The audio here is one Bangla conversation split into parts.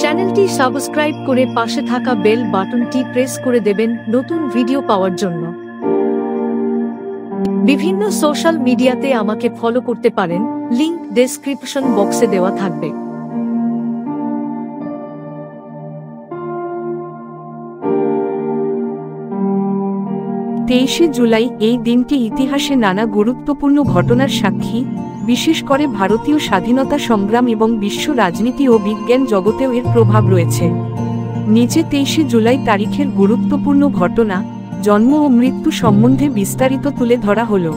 চ্যানেলটি সাবস্ক্রাইব করে পাশে থাকা বেল বাটনটি প্রেস করে দেবেন নতুন ভিডিও পাওয়ার জন্য। বিভিন্ন সোশ্যাল মিডিয়াতে আমাকে ফলো করতে পারেন, লিংক ডেসক্রিপশন বক্সে দেওয়া থাকবে। 23শে জুলাই এই দিনটি ইতিহাসে নানা গুরুত্বপূর্ণ ঘটনার সাক্ষী, বিশেষ করে ভারতীয় স্বাধীনতা সংগ্রাম এবং বিশ্ব রাজনীতি ও বিজ্ঞান জগতেও এর প্রভাব রয়েছে। নিচে 23শে জুলাই তারিখের গুরুত্বপূর্ণ ঘটনা, জন্ম ও মৃত্যু সম্বন্ধে বিস্তারিত তুলে ধরা হলো।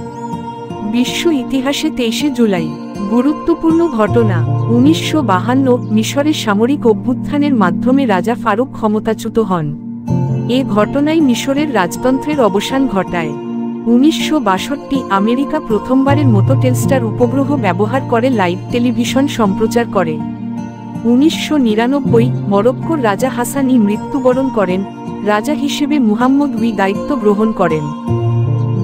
বিশ্ব ইতিহাসে 23শে জুলাই গুরুত্বপূর্ণ ঘটনা। 1952 মিশরের সামরিক অভ্যুত্থানের মাধ্যমে রাজা ফারুক ক্ষমতাচ্যুত হন। এ ঘটনায় মিশরের রাজতন্ত্রের অবসান ঘটায়। 1962 আমেরিকা প্রথমবারের মতো টেলস্টার উপগ্রহ ব্যবহার করে লাইভ টেলিভিশন সম্প্রচার করে। 1999 মরক্কোর রাজা হাসান মৃত্যুবরণ করেন, রাজা হিসেবে মুহাম্মদ দায়িত্ব গ্রহণ করেন।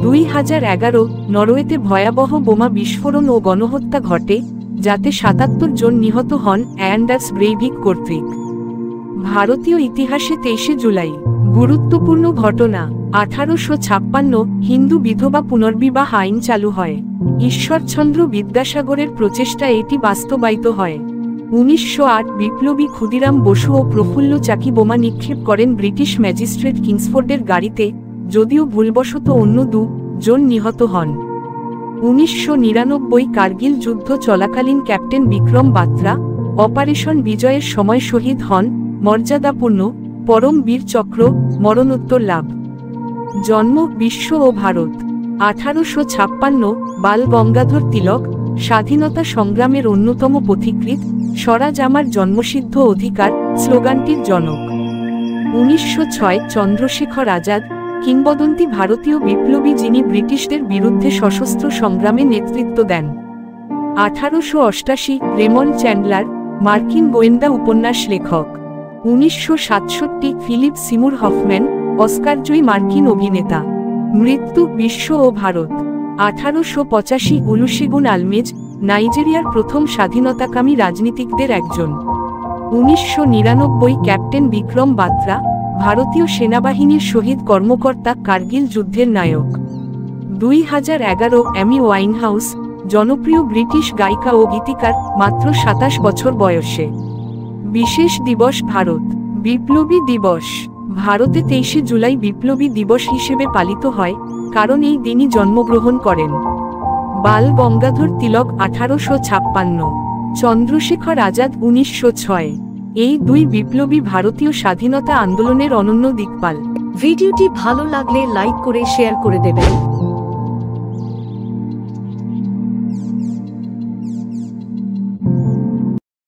2011 নরওয়েতে ভয়াবহ বোমা বিস্ফোরণ ও গণহত্যা ঘটে, যাতে 77 জন নিহত হন অ্যান্ডার্স ব্রেইভিক কর্তৃক। ভারতীয় ইতিহাসে 23শে জুলাই গুরুত্বপূর্ণ ঘটনা। 1856 হিন্দু বিধবা পুনর্বিবাহ আইন চালু হয়। ঈশ্বরচন্দ্র বিদ্যাসাগরের প্রচেষ্টা এটি বাস্তবায়িত হয়। 1908 বিপ্লবী ক্ষুদিরাম বসু ও প্রফুল্ল চাকি বোমা নিক্ষেপ করেন ব্রিটিশ ম্যাজিস্ট্রেট কিংসফোর্ডের গাড়িতে, যদিও ভুলবশত অন্য 2 জন নিহত হন। 1999 কার্গিল যুদ্ধ চলাকালীন ক্যাপ্টেন বিক্রম বাত্রা অপারেশন বিজয়ের সময় শহীদ হন, মর্যাদাপূর্ণ পরম বীর চক্র, মরণোত্তর লাভ। জন্ম বিশ্ব ও ভারত। 1856 বাল গঙ্গাধর তিলক, স্বাধীনতা সংগ্রামের অন্যতম পথিকৃৎ, স্বরাজ আমার জন্মসিদ্ধ অধিকার স্লোগানটির জনক। 1906 চন্দ্রশেখর আজাদ, কিংবদন্তি ভারতীয় বিপ্লবী যিনি ব্রিটিশদের বিরুদ্ধে সশস্ত্র সংগ্রামে নেতৃত্ব দেন। 1888 রেমন্ড চ্যান্ডলার, মার্কিন গোয়েন্দা উপন্যাস লেখক। 1967 ফিলিপ সিমুর হফম্যান, অস্কারজয়ী মার্কিন অভিনেতা। মৃত্যু বিশ্ব ও ভারত। 1885 উলুসেগুন আলমেজ, নাইজেরিয়ার প্রথম স্বাধীনতাকামী রাজনীতিকদের একজন। 1999 ক্যাপ্টেন বিক্রম বাত্রা, ভারতীয় সেনাবাহিনীর শহীদ কর্মকর্তা, কার্গিল যুদ্ধের নায়ক। 2011 অ্যামি ওয়াইনহাউস, জনপ্রিয় ব্রিটিশ গায়িকা ও গীতিকার, মাত্র 27 বছর বয়সে। বিশেষ দিবস ভারত বিপ্লবী দিবস। ভারতে 23শে জুলাই বিপ্লবী দিবস হিসেবে পালিত হয়, কারণ এই দিনই জন্মগ্রহণ করেন বাল গঙ্গাধর তিলক 1856, চন্দ্রশেখর আজাদ 1906। এই 2 বিপ্লবী ভারতীয় স্বাধীনতা আন্দোলনের অনন্য দিকপাল। ভিডিওটি ভালো লাগলে লাইক করে শেয়ার করে দেবেন।